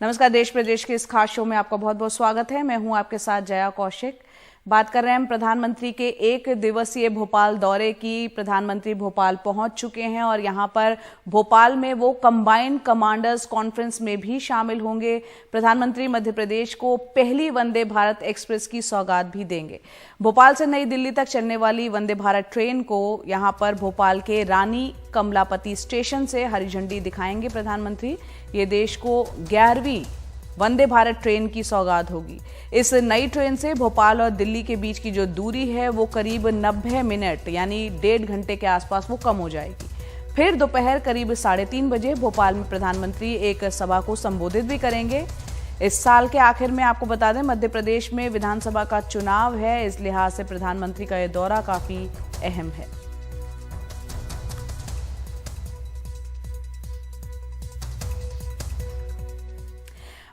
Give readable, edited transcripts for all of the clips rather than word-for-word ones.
नमस्कार। देश प्रदेश के इस खास शो में आपका बहुत बहुत स्वागत है। मैं हूं आपके साथ जया कौशिक। बात कर रहे हैं हम प्रधानमंत्री के 1 दिवसीय भोपाल दौरे की। प्रधानमंत्री भोपाल पहुंच चुके हैं और यहां पर भोपाल में वो कंबाइंड कमांडर्स कॉन्फ्रेंस में भी शामिल होंगे। प्रधानमंत्री मध्य प्रदेश को पहली वंदे भारत एक्सप्रेस की सौगात भी देंगे। भोपाल से नई दिल्ली तक चलने वाली वंदे भारत ट्रेन को यहां पर भोपाल के रानी कमलापति स्टेशन से हरी झंडी दिखाएंगे प्रधानमंत्री। ये देश को 11वीं वंदे भारत ट्रेन की सौगात होगी। इस नई ट्रेन से भोपाल और दिल्ली के बीच की जो दूरी है वो करीब 90 मिनट यानी 1.5 घंटे के आसपास वो कम हो जाएगी। फिर दोपहर करीब 3:30 बजे भोपाल में प्रधानमंत्री एक सभा को संबोधित भी करेंगे। इस साल के आखिर में आपको बता दें मध्य प्रदेश में विधानसभा का चुनाव है, इस लिहाज से प्रधानमंत्री का यह दौरा काफी अहम है।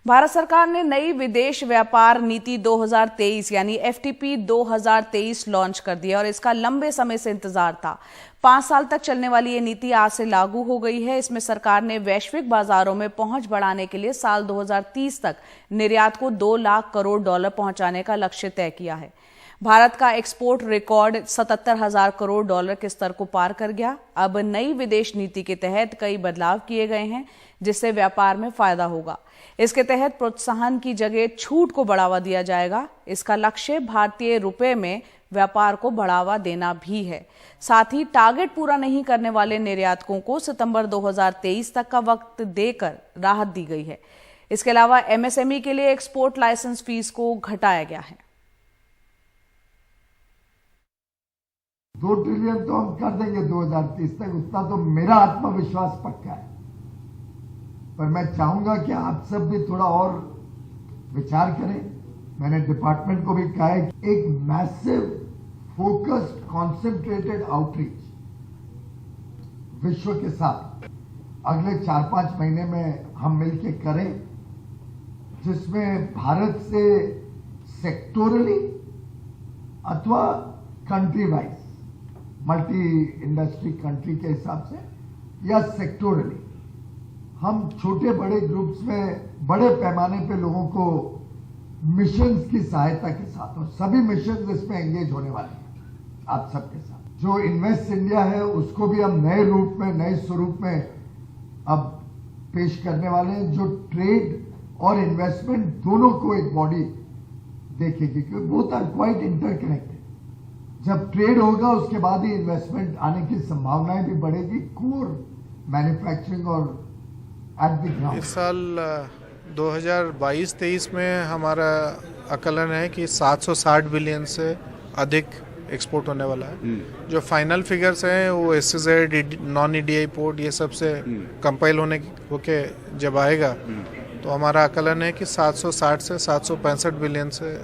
भारत सरकार ने नई विदेश व्यापार नीति 2023 यानी FTP 2023 लॉन्च कर दिया और इसका लंबे समय से इंतजार था। 5 साल तक चलने वाली ये नीति आज से लागू हो गई है। इसमें सरकार ने वैश्विक बाजारों में पहुंच बढ़ाने के लिए साल 2030 तक निर्यात को $2 लाख करोड़ पहुंचाने का लक्ष्य तय किया है। भारत का एक्सपोर्ट रिकॉर्ड 77,000 करोड़ डॉलर के स्तर को पार कर गया। अब नई विदेश नीति के तहत कई बदलाव किए गए हैं जिससे व्यापार में फायदा होगा। इसके तहत प्रोत्साहन की जगह छूट को बढ़ावा दिया जाएगा। इसका लक्ष्य भारतीय रुपए में व्यापार को बढ़ावा देना भी है। साथ ही टारगेट पूरा नहीं करने वाले निर्यातकों को सितंबर 2023 तक का वक्त देकर राहत दी गई है। इसके अलावा MSME के लिए एक्सपोर्ट लाइसेंस फीस को घटाया गया है। 2 ट्रिलियन तो हम कर देंगे 2030 तक, उतना तो मेरा आत्मविश्वास पक्का है। पर मैं चाहूंगा कि आप सब भी थोड़ा और विचार करें। मैंने डिपार्टमेंट को भी कहा है कि एक मैसिव फोकस्ड कॉन्सेंट्रेटेड आउटरीच विश्व के साथ अगले 4-5 महीने में हम मिलकर करें, जिसमें भारत से सेक्टोरली अथवा country wise multi industry country के हिसाब से या सेक्टोरली हम छोटे बड़े ग्रुप्स में बड़े पैमाने पे लोगों को मिशंस की सहायता के साथ, और सभी मिशंस इसमें एंगेज होने वाले हैं आप सबके साथ। जो इन्वेस्ट इंडिया है उसको भी हम नए रूप में, नए स्वरूप में अब पेश करने वाले हैं, जो ट्रेड और इन्वेस्टमेंट दोनों को एक बॉडी देखेगी, क्योंकि बोथ आर क्वाइट इंटरकनेक्टेड। जब ट्रेड होगा उसके बाद ही इन्वेस्टमेंट आने की संभावनाएं भी बढ़ेगी, कोर मैन्युफैक्चरिंग और इस साल 2022-23 में हमारा आकलन है कि 760 बिलियन से अधिक एक्सपोर्ट होने वाला है। जो फाइनल फिगर्स हैं वो SEZ, नॉन EDI पोर्ट, ये सब से कंपाइल होके जब आएगा तो हमारा आकलन है कि 760 से 765 बिलियन से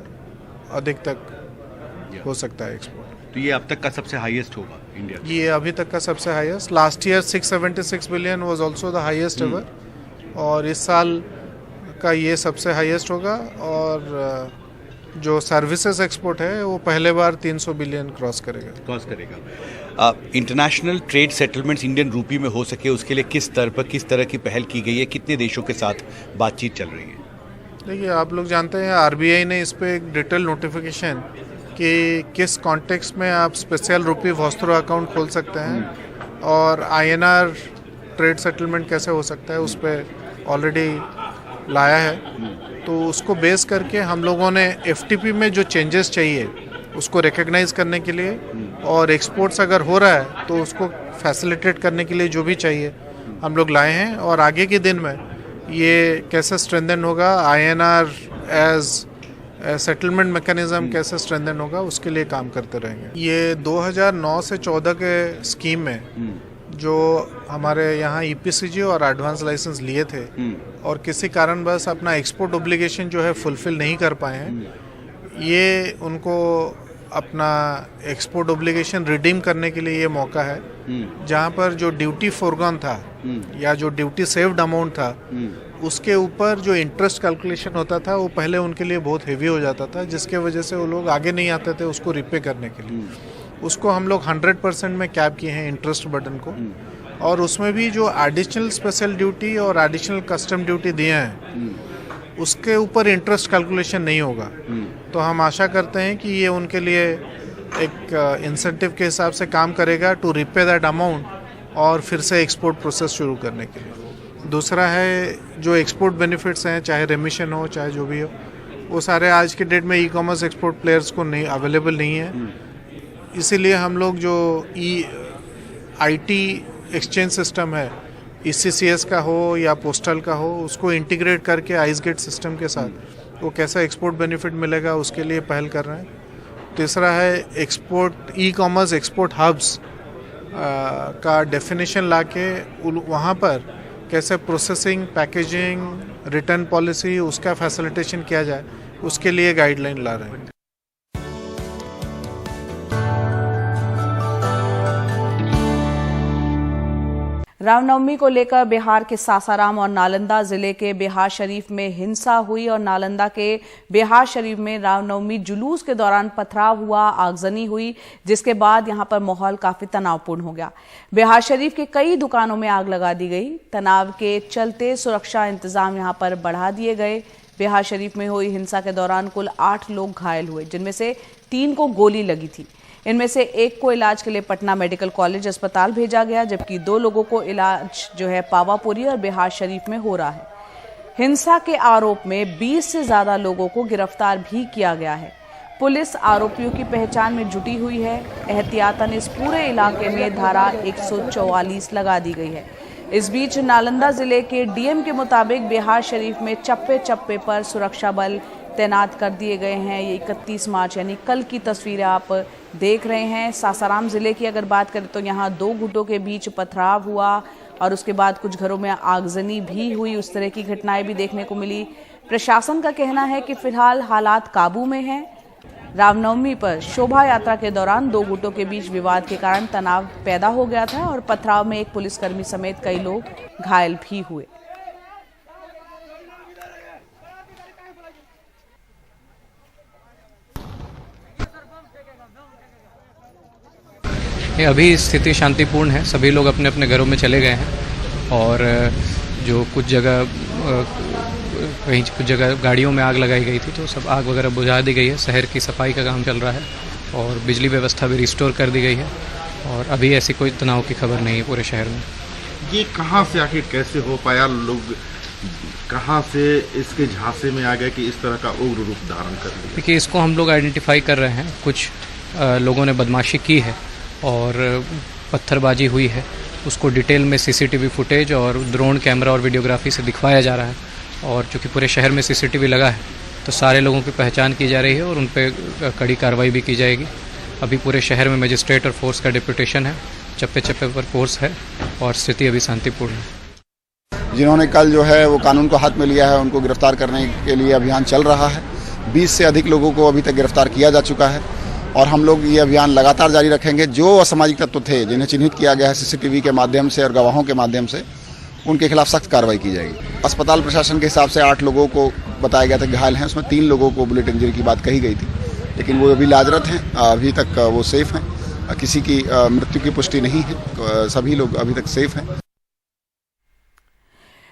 अधिक तक हो सकता है एक्सपोर्ट। तो ये अब तक का सबसे हाईएस्ट होगा इंडिया? ये अभी तक का सबसे highest. Last year 676 billion was also the highest ever, और इस साल का ये सबसे हाईएस्ट होगा। और जो सर्विसेज एक्सपोर्ट है वो पहले बार 300 बिलियन क्रॉस करेगा। International trade settlements Indian rupee में हो सके उसके लिए किस स्तर पर किस तरह की पहल की गई है? कितने देशों के साथ बातचीत चल रही है? देखिए, आप लोग जानते हैं RBI ने इस पर एक डिटेल नोटिफिकेशन कि किस कॉन्टेक्स्ट में आप स्पेशल रुपी वॉस्त्रो अकाउंट खोल सकते हैं और INR ट्रेड सेटलमेंट कैसे हो सकता है उस पर ऑलरेडी लाया है। तो उसको बेस करके हम लोगों ने FTP में जो चेंजेस चाहिए उसको रिकग्नाइज करने के लिए और एक्सपोर्ट्स अगर हो रहा है तो उसको फैसिलिटेट करने के लिए जो भी चाहिए हम लोग लाए हैं। और आगे के दिन में ये कैसे स्ट्रेंथन होगा, INR एज सेटलमेंट मैकेनिज्म कैसे स्ट्रेंथन होगा, उसके लिए काम करते रहेंगे। ये 2009 से 14 के स्कीम में जो हमारे यहाँ EPCG और एडवांस लाइसेंस लिए थे और किसी कारणवश अपना एक्सपोर्ट ऑब्लिगेशन जो है फुलफिल नहीं कर पाए हैं, ये उनको अपना एक्सपोर्ट ऑब्लिगेशन रिडीम करने के लिए ये मौका है। जहाँ पर जो ड्यूटी फोरगॉन था या जो ड्यूटी सेव्ड अमाउंट था उसके ऊपर जो इंटरेस्ट कैलकुलेशन होता था वो पहले उनके लिए बहुत हेवी हो जाता था, जिसके वजह से वो लोग आगे नहीं आते थे उसको रिपे करने के लिए। उसको हम लोग 100% में कैप किए हैं इंटरेस्ट बर्डन को, और उसमें भी जो एडिशनल स्पेशल ड्यूटी और एडिशनल कस्टम ड्यूटी दिए हैं उसके ऊपर इंटरेस्ट कैलकुलेशन नहीं होगा। तो हम आशा करते हैं कि ये उनके लिए एक इंसेंटिव के हिसाब से काम करेगा टू रिपे दैट अमाउंट और फिर से एक्सपोर्ट प्रोसेस शुरू करने के लिए। दूसरा है जो एक्सपोर्ट बेनिफिट्स हैं, चाहे रेमिशन हो चाहे जो भी हो, वो सारे आज के डेट में ई कॉमर्स एक्सपोर्ट प्लेयर्स को नहीं अवेलेबल नहीं है। इसीलिए हम लोग जो IT एक्सचेंज सिस्टम है, ECCS का हो या पोस्टल का हो, उसको इंटीग्रेट करके आइस गेट सिस्टम के साथ वो कैसा एक्सपोर्ट बेनिफिट मिलेगा उसके लिए पहल कर रहे हैं। तीसरा है export e commerce export hubs का डेफिनेशन लाके वहाँ पर कैसे प्रोसेसिंग, पैकेजिंग, रिटर्न पॉलिसी उसका फैसिलिटेशन किया जाए, उसके लिए गाइडलाइन ला रहे हैं। रामनवमी को लेकर बिहार के सासाराम और नालंदा जिले के बिहार शरीफ में हिंसा हुई और नालंदा के बिहार शरीफ में रामनवमी जुलूस के दौरान पथराव हुआ, आगजनी हुई, जिसके बाद यहां पर माहौल काफी तनावपूर्ण हो गया। बिहार शरीफ के कई दुकानों में आग लगा दी गई। तनाव के चलते सुरक्षा इंतजाम यहां पर बढ़ा दिए गए। बिहार शरीफ में हुई हिंसा के दौरान कुल 8 लोग घायल हुए, जिनमें से 3 को गोली लगी थी। इनमें से एक को इलाज के लिए पटना मेडिकल कॉलेज अस्पताल भेजा गया, जबकि 2 लोगों को इलाज जो है पावापुरी और बिहार शरीफ में हो रहा है। हिंसा के आरोप में 20 से ज्यादा लोगों को गिरफ्तार भी किया गया है। पुलिस आरोपियों की पहचान में जुटी हुई है। एहतियातन इस पूरे इलाके में धारा 144 लगा दी गई है। इस बीच नालंदा जिले के DM के मुताबिक बिहार शरीफ में चप्पे चप्पे पर सुरक्षा बल तैनात कर दिए गए हैं। ये 31 मार्च यानी कल की तस्वीरें आप देख रहे हैं। सासाराम जिले की अगर बात करें तो यहाँ 2 गुटों के बीच पथराव हुआ और उसके बाद कुछ घरों में आगजनी भी हुई। उस तरह की घटनाएं भी देखने को मिली। प्रशासन का कहना है कि फिलहाल हालात काबू में हैं। रामनवमी पर शोभा यात्रा के दौरान 2 गुटों के बीच विवाद के कारण तनाव पैदा हो गया था और पथराव में एक पुलिसकर्मी समेत कई लोग घायल भी हुए। अभी स्थिति शांतिपूर्ण है। सभी लोग अपने अपने घरों में चले गए हैं और जो कुछ जगह गाड़ियों में आग लगाई गई थी तो सब आग वगैरह बुझा दी गई है। शहर की सफाई का काम चल रहा है और बिजली व्यवस्था भी रिस्टोर कर दी गई है और अभी ऐसी कोई तनाव की खबर नहीं है पूरे शहर में। ये कहाँ से आखिर कैसे हो पाया? लोग कहाँ से इसके झांसे में आ गए कि इस तरह का उग्र रूप धारण कर लिया? देखिए, इसको हम लोग आइडेंटिफाई कर रहे हैं। कुछ लोगों ने बदमाशी की है और पत्थरबाजी हुई है। उसको डिटेल में CCTV फुटेज और ड्रोन कैमरा और वीडियोग्राफी से दिखवाया जा रहा है और चूँकि पूरे शहर में CCTV लगा है तो सारे लोगों की पहचान की जा रही है और उन पर कड़ी कार्रवाई भी की जाएगी। अभी पूरे शहर में मजिस्ट्रेट और फोर्स का डिप्यूटेशन है, चप्पे चप्पे पर फोर्स है और स्थिति अभी शांतिपूर्ण है। जिन्होंने कल जो है वो कानून को हाथ में लिया है, उनको गिरफ्तार करने के लिए अभियान चल रहा है। 20 से अधिक लोगों को अभी तक गिरफ्तार किया जा चुका है और हम लोग ये अभियान लगातार जारी रखेंगे। जो असामाजिक तत्व थे जिन्हें चिन्हित किया गया है CCTV के माध्यम से और गवाहों के माध्यम से, उनके खिलाफ सख्त कार्रवाई की जाएगी। अस्पताल प्रशासन के हिसाब से 8 लोगों को बताया गया था घायल हैं, उसमें 3 लोगों को बुलेट इंजरी की बात कही गई थी, लेकिन वो अभी इलाजरत हैं, अभी तक वो सेफ हैं। किसी की मृत्यु की पुष्टि नहीं है, सभी लोग अभी तक सेफ हैं।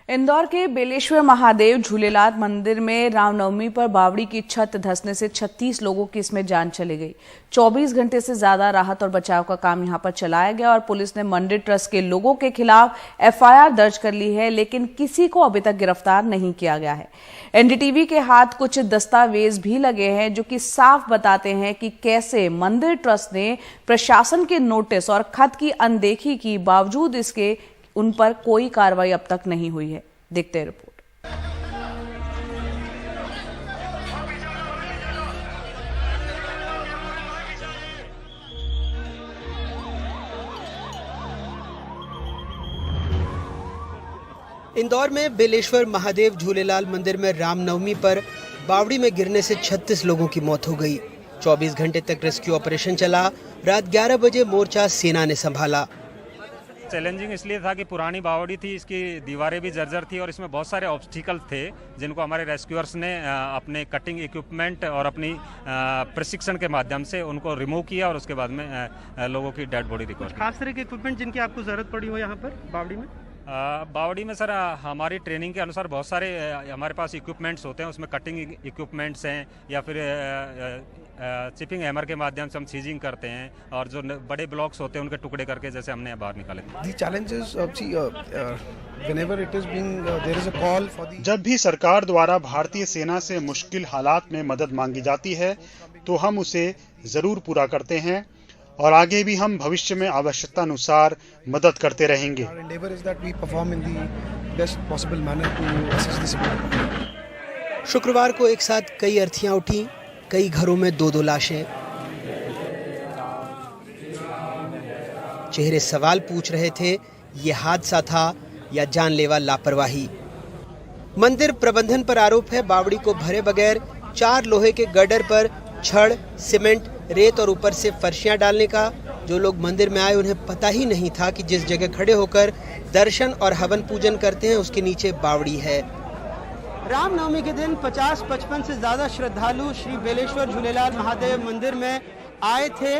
इंदौर के बेलेश्वर महादेव झूलेलाल मंदिर में रामनवमी पर बावड़ी की छत धंसने से 36 लोगों की इसमें जान चली गई। 24 घंटे से ज्यादा राहत और बचाव का काम यहां पर चलाया गया और पुलिस ने मंदिर ट्रस्ट के लोगों के खिलाफ FIR दर्ज कर ली है, लेकिन किसी को अभी तक गिरफ्तार नहीं किया गया है। NDTV के हाथ कुछ दस्तावेज भी लगे हैं जो कि साफ बताते हैं कि कैसे मंदिर ट्रस्ट ने प्रशासन के नोटिस और खत की अनदेखी की बावजूद इसके उन पर कोई कार्रवाई अब तक नहीं हुई है। देखते हैं रिपोर्ट। इंदौर में बेलेश्वर महादेव झूलेलाल मंदिर में रामनवमी पर बावड़ी में गिरने से 36 लोगों की मौत हो गई। 24 घंटे तक रेस्क्यू ऑपरेशन चला। रात 11 बजे मोर्चा सेना ने संभाला। चैलेंजिंग इसलिए था कि पुरानी बावड़ी थी, इसकी दीवारें भी जर्जर थी और इसमें बहुत सारे ऑब्स्टिकल थे जिनको हमारे रेस्क्यूअर्स ने अपने कटिंग इक्विपमेंट और अपनी प्रशिक्षण के माध्यम से उनको रिमूव किया और उसके बाद में लोगों की डेड बॉडी रिकवर की। खास तरह के इक्विपमेंट जिनकी आपको जरूरत पड़ी हो यहाँ पर बावड़ी में? बावड़ी में सर हमारी ट्रेनिंग के अनुसार बहुत सारे हमारे पास इक्विपमेंट्स होते हैं, उसमें कटिंग इक्विपमेंट्स हैं या फिर चिपिंग हैमर के माध्यम से हम सीजिंग करते हैं, और जो बड़े ब्लॉक्स होते हैं उनके टुकड़े करके जैसे हमने बाहर निकाले। जब भी सरकार द्वारा भारतीय सेना से मुश्किल हालात में मदद मांगी जाती है तो हम उसे जरूर पूरा करते हैं और आगे भी हम भविष्य में आवश्यकता अनुसार मदद करते रहेंगे। शुक्रवार को एक साथ कई अर्थियां उठी, कई घरों में 2-2 लाशें। चेहरे सवाल पूछ रहे थे, ये हादसा था या जानलेवा लापरवाही। मंदिर प्रबंधन पर आरोप है बावड़ी को भरे बगैर 4 लोहे के गर्डर पर छड़, सीमेंट, रेत और ऊपर से फर्शियां डालने का। जो लोग मंदिर में आए उन्हें पता ही नहीं था कि जिस जगह खड़े होकर दर्शन और हवन पूजन करते हैं उसके नीचे बावड़ी है। रामनवमी के दिन 50-55 से ज्यादा श्रद्धालु श्री बेलेश्वर झूलेलाल महादेव मंदिर में आए थे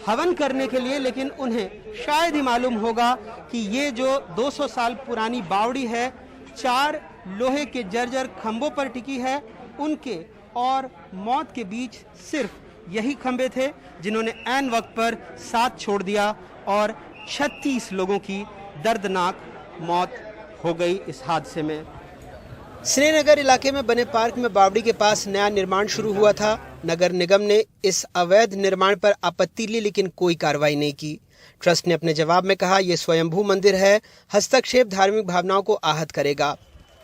हवन करने के लिए, लेकिन उन्हें शायद ही मालूम होगा कि ये जो 200 साल पुरानी बावड़ी है 4 लोहे के जर्जर खंभों पर टिकी है। उनके और मौत के बीच सिर्फ यही खंभे थे जिन्होंने ऐन वक्त पर साथ छोड़ दिया और 36 लोगों की दर्दनाक मौत हो गई इस हादसे में। श्रीनगर इलाके में बने पार्क में बावड़ी के पास नया निर्माण शुरू हुआ था। नगर निगम ने इस अवैध निर्माण पर आपत्ति ली लेकिन कोई कार्रवाई नहीं की। ट्रस्ट ने अपने जवाब में कहा, यह स्वयंभू मंदिर है, हस्तक्षेप धार्मिक भावनाओं को आहत करेगा।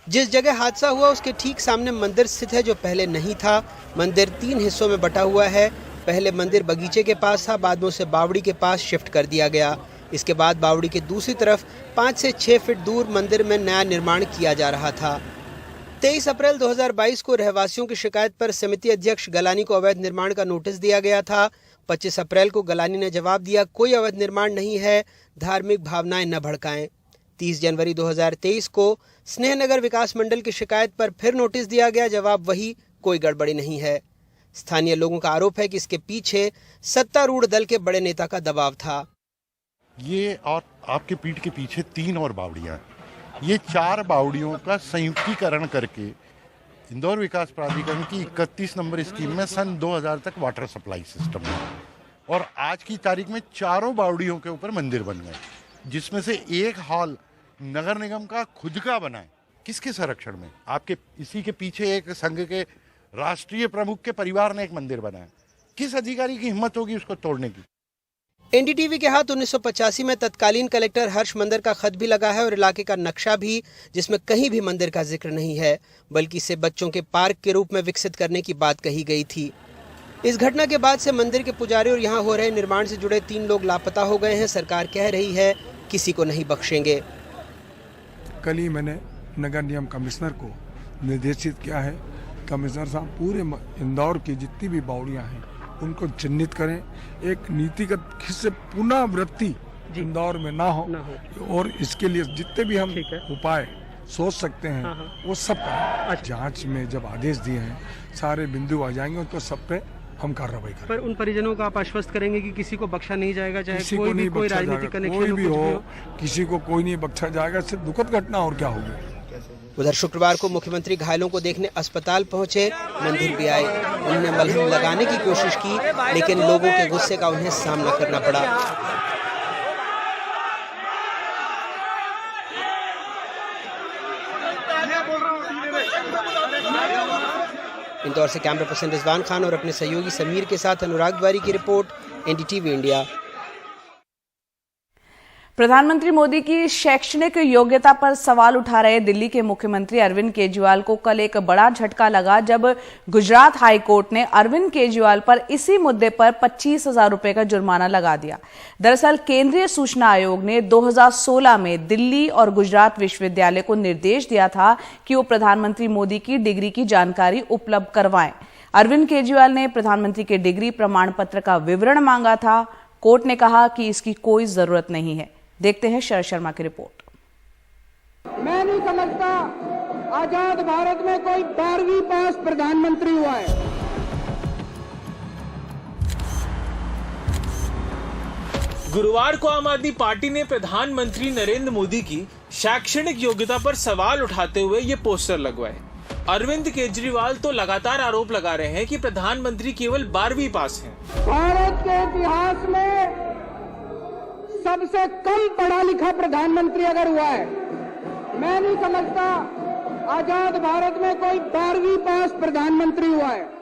जिस जगह हादसा हुआ उसके ठीक सामने मंदिर स्थित है जो पहले नहीं था। मंदिर 3 हिस्सों में बटा हुआ है। पहले मंदिर बगीचे के पास था, बाद में उसे बावड़ी के पास शिफ्ट कर दिया गया। इसके बाद बावड़ी के दूसरी तरफ 5 से 6 फीट दूर मंदिर में नया निर्माण किया जा रहा था। 23 अप्रैल 2022 को रहवासियों की शिकायत पर समिति अध्यक्ष गलानी को अवैध निर्माण का नोटिस दिया गया था। 25 अप्रैल को गलानी ने जवाब दिया, कोई अवैध निर्माण नहीं है, धार्मिक भावनाएं न भड़काएं। 30 जनवरी 2023 को स्नेहनगर विकास मंडल की शिकायत पर फिर नोटिस दिया गया, जवाब वही, कोई गड़बड़ी नहीं है। स्थानीय लोगों का आरोप है कि इसके पीछे सत्तारूढ़ दल के बड़े नेता का दबाव था। ये और आपके पीठ के पीछे 3 और बावड़ियां, ये 4 बावड़ियों का संयुक्तिकरण करके इंदौर विकास प्राधिकरण की 31 नंबर स्कीम में सन 2000 तक वाटर सप्लाई सिस्टम है और आज की तारीख में 4 बावड़ियों के ऊपर मंदिर बन गए, जिसमें से एक हॉल नगर निगम का खुद का बना है। किसके संरक्षण में? आपके इसी के पीछे एक संघ के राष्ट्रीय प्रमुख के परिवार ने एक मंदिर बनाया। किस अधिकारी की हिम्मत होगी उसको तोड़ने की? एनडीटीवी के हाथ 1985 में तत्कालीन कलेक्टर हर्ष मंदिर का खत भी लगा है और इलाके का नक्शा भी, जिसमें कहीं भी मंदिर का जिक्र नहीं है, बल्कि इसे बच्चों के पार्क के रूप में विकसित करने की बात कही गई थी। इस घटना के बाद से मंदिर के पुजारी और यहाँ हो रहे निर्माण से जुड़े 3 लोग लापता हो गए हैं। सरकार कह रही है किसी को नहीं बख्शेंगे। कल ही मैंने नगर निगम कमिश्नर को निर्देशित किया है, कमिश्नर साहब पूरे इंदौर की जितनी भी बावड़ियां हैं उनको चिन्हित करें, एक नीतिगत से पुनरावृत्ति इंदौर में ना हो और इसके लिए जितने भी हम उपाय सोच सकते हैं वो सब करें। जांच में जब आदेश दिए हैं सारे बिंदु आ जाएंगे, उनको सब पे हम कार्रवाई करें। पर उन परिजनों को आप आश्वस्त करेंगे कि किसी को बख्शा नहीं जाएगा, चाहे किसी को नहीं कोई राजनीतिक कनेक्शन कोई भी हो, किसी को कोई नहीं बख्शा जाएगा। सिर्फ दुखद घटना और क्या होगी। उधर शुक्रवार को मुख्यमंत्री घायलों को देखने अस्पताल पहुंचे, मंदिर भी आए। उन्होंने मलहम लगाने की कोशिश की लेकिन लोगों के गुस्से का उन्हें सामना करना पड़ा। इंदौर से कैमरा पर्सन रिजवान खान और अपने सहयोगी समीर के साथ अनुराग द्वारी की रिपोर्ट, एनडीटीवी इंडिया। प्रधानमंत्री मोदी की शैक्षणिक योग्यता पर सवाल उठा रहे दिल्ली के मुख्यमंत्री अरविंद केजरीवाल को कल एक बड़ा झटका लगा जब गुजरात हाई कोर्ट ने अरविंद केजरीवाल पर इसी मुद्दे पर 25,000 रुपए का जुर्माना लगा दिया। दरअसल केंद्रीय सूचना आयोग ने 2016 में दिल्ली और गुजरात विश्वविद्यालय को निर्देश दिया था कि वो प्रधानमंत्री मोदी की डिग्री की जानकारी उपलब्ध करवाएं। अरविंद केजरीवाल ने प्रधानमंत्री के डिग्री प्रमाण पत्र का विवरण मांगा था। कोर्ट ने कहा कि इसकी कोई जरूरत नहीं है। देखते हैं शरद शर्मा की रिपोर्ट। मैं नहीं समझता आजाद भारत में कोई 12वीं पास प्रधानमंत्री हुआ है। गुरुवार को आम आदमी पार्टी ने प्रधानमंत्री नरेंद्र मोदी की शैक्षणिक योग्यता पर सवाल उठाते हुए ये पोस्टर लगवाए। अरविंद केजरीवाल तो लगातार आरोप लगा रहे हैं कि प्रधानमंत्री केवल 12वीं पास हैं। भारत के इतिहास में सबसे कम पढ़ा लिखा प्रधानमंत्री अगर हुआ है, मैं नहीं समझता आजाद भारत में कोई 12वीं पास प्रधानमंत्री हुआ है।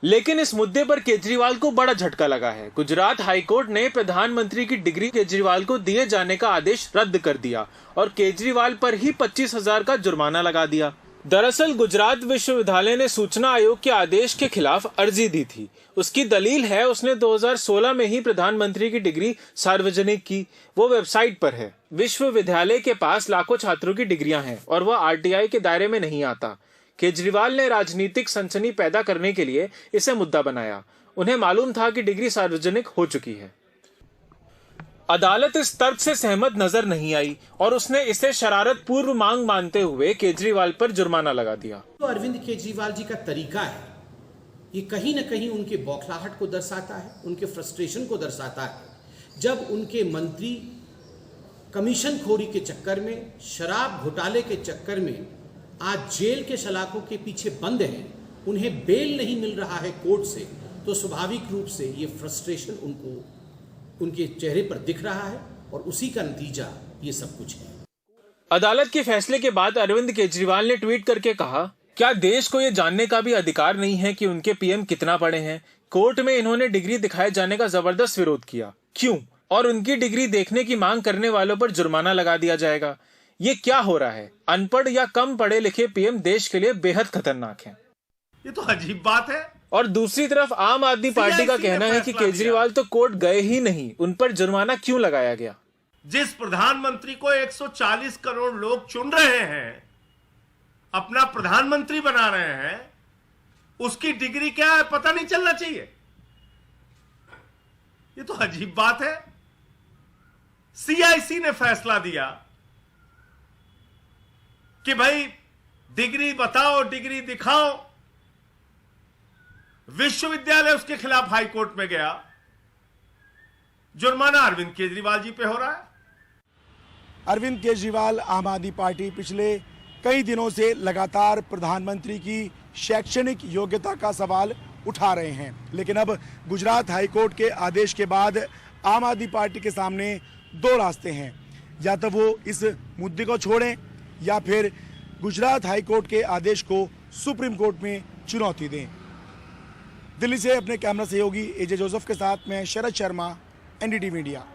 लेकिन इस मुद्दे पर केजरीवाल को बड़ा झटका लगा है। गुजरात हाईकोर्ट ने प्रधानमंत्री की डिग्री केजरीवाल को दिए जाने का आदेश रद्द कर दिया और केजरीवाल पर ही 25,000 का जुर्माना लगा दिया। दरअसल गुजरात विश्वविद्यालय ने सूचना आयोग के आदेश के खिलाफ अर्जी दी थी। उसकी दलील है उसने 2016 में ही प्रधानमंत्री की डिग्री सार्वजनिक की। वो वेबसाइट पर है। विश्वविद्यालय के पास लाखों छात्रों की डिग्रियां हैं और वह आरटीआई के दायरे में नहीं आता। केजरीवाल ने राजनीतिक सनसनी पैदा करने के लिए इसे मुद्दा बनाया। उन्हें मालूम था कि डिग्री सार्वजनिक हो चुकी है। अदालत इस तर्क से सहमत नजर नहीं आई और उसने इसे शरारत पूर्व मांग मानते हुए केजरीवाल पर जुर्माना लगा दिया। तो अरविंद केजरीवाल जी का तरीका है, ये कहीं न कहीं उनके बौखलाहट को दर्शाता है, उनके फ्रस्ट्रेशन को दर्शाता है। जब उनके मंत्री कमीशन खोरी के चक्कर में, शराब घोटाले के चक्कर में आज जेल के सलाखों के पीछे बंद हैं, उन्हें बेल नहीं मिल रहा है कोर्ट से, तो स्वाभाविक रूप से ये फ्रस्ट्रेशन उनके चेहरे पर दिख रहा है और उसी का नतीजा ये सब कुछ है। अदालत के फैसले के बाद अरविंद केजरीवाल ने ट्वीट करके कहा, क्या देश को ये जानने का भी अधिकार नहीं है कि उनके पीएम कितना पढ़े हैं? कोर्ट में इन्होंने डिग्री दिखाए जाने का जबरदस्त विरोध किया। क्यों? और उनकी डिग्री देखने की मांग करने वालों पर जुर्माना लगा दिया जाएगा। ये क्या हो रहा है? अनपढ़ या कम पढ़े लिखे पीएम देश के लिए बेहद खतरनाक हैं। ये तो अजीब बात है। और दूसरी तरफ आम आदमी पार्टी का कहना है कि केजरीवाल तो कोर्ट गए ही नहीं, उन पर जुर्माना क्यों लगाया गया? जिस प्रधानमंत्री को 140 करोड़ लोग चुन रहे हैं, अपना प्रधानमंत्री बना रहे हैं, उसकी डिग्री क्या है पता नहीं चलना चाहिए। ये तो अजीब बात है। सीआईसी ने फैसला दिया कि भाई डिग्री बताओ, डिग्री दिखाओ। विश्वविद्यालय उसके खिलाफ हाई कोर्ट में गया। जुर्माना अरविंद केजरीवाल जी पे हो रहा है। अरविंद केजरीवाल आम आदमी पार्टी पिछले कई दिनों से लगातार प्रधानमंत्री की शैक्षणिक योग्यता का सवाल उठा रहे हैं, लेकिन अब गुजरात हाईकोर्ट के आदेश के बाद आम आदमी पार्टी के सामने दो रास्ते हैं। या तो वो इस मुद्दे को छोड़ें या फिर गुजरात हाईकोर्ट के आदेश को सुप्रीम कोर्ट में चुनौती दें। दिल्ली से अपने कैमरा सहयोगी एजे जोसेफ के साथ मैं शरद शर्मा, एनडीटी मीडिया।